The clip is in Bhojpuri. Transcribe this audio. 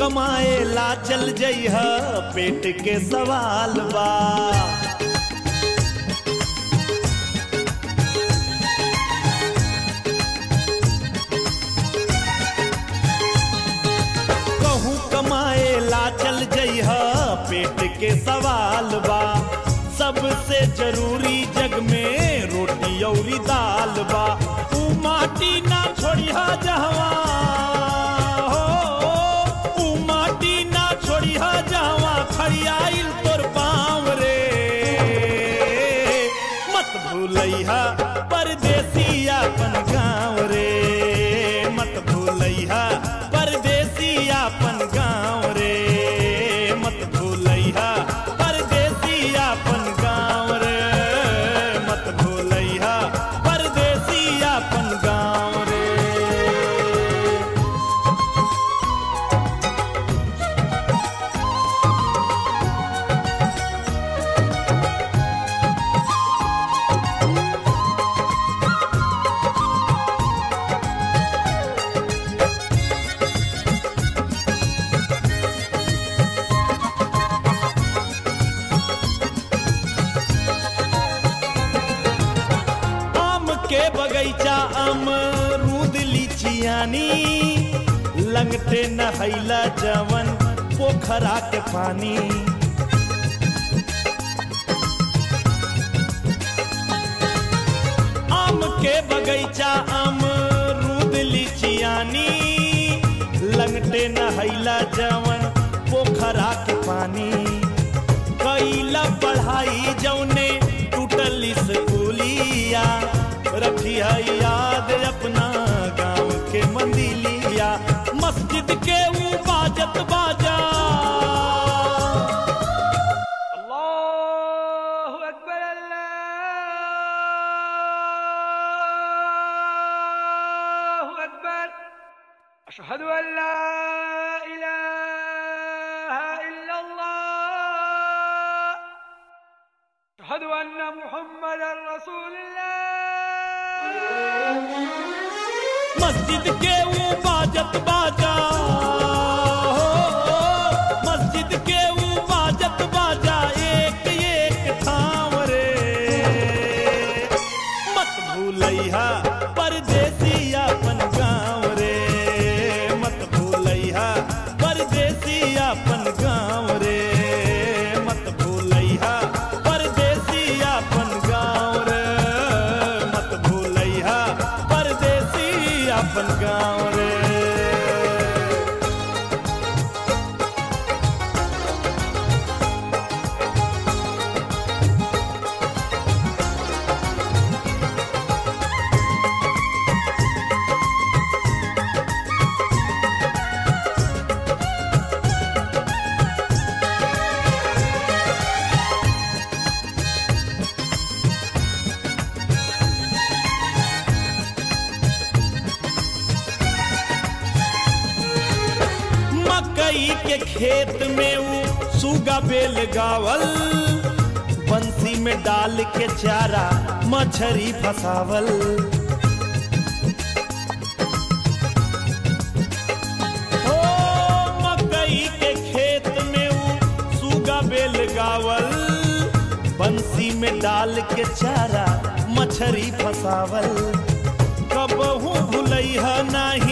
कमाए ला चल जइह पेट के सवाल बा। कहूँ कमाए ला चल जइह पेट के सवाल बा। सबसे जरूरी जग में रोटी औरी दाल बा। तू माटी ना छोड़िहा जहवा हो, तू माटी ना छोड़िहा जहवा खड़ियाइल तोर पाँव रे। मत भूलैहा परदेसी अपन गाँव रे, मत भूलैहा परदेसी अपन गाँव रे, मत भूलैहा परदेसी अपन गाँव रे, मत भूलैहा परदेसी अपन गाँव रे। के बगैचा अमरूद लीचियानी लंगटे नहैला जवन पोखरा के पानी। आम के बगैचा अमरूद लीचियानी लंगटे नहैला जवन पोखरा के पानी। कैला पढ़ाई जौने टूटल स्कूलिया रखिया याद अपना गाँव के मंदिलिया। मस्जिद के ऊ बाजत बाजा अल्लाहु अकबर अल्लाहु अकबर अशहदु अल्ला इलाहा इल्लल्लाह अशहदु अन्ना मुहम्मदर रसूलुल्लाह। मस्जिद के वो बाजत बाजा हो, मस्जिद के वो बाजत बाजा एक एक थाम रे। मत भूलैहा परदेसी अपन गाँव रे, मत भूलैहा परदेसी अपन गाँव रे, मत भूलैहा परदेसी अपन गाँव रे, मत भूलैहा परदेसी अपन गाँव रे। मकई के खेत में वो सुगा बेल गावल, बंसी में डाल के चारा मछरी फसावल। ओ मकई के खेत में वो सुगा बेल गावल, बंसी में डाल के चारा मछरी फसावल। कबहू भूलैहा नाही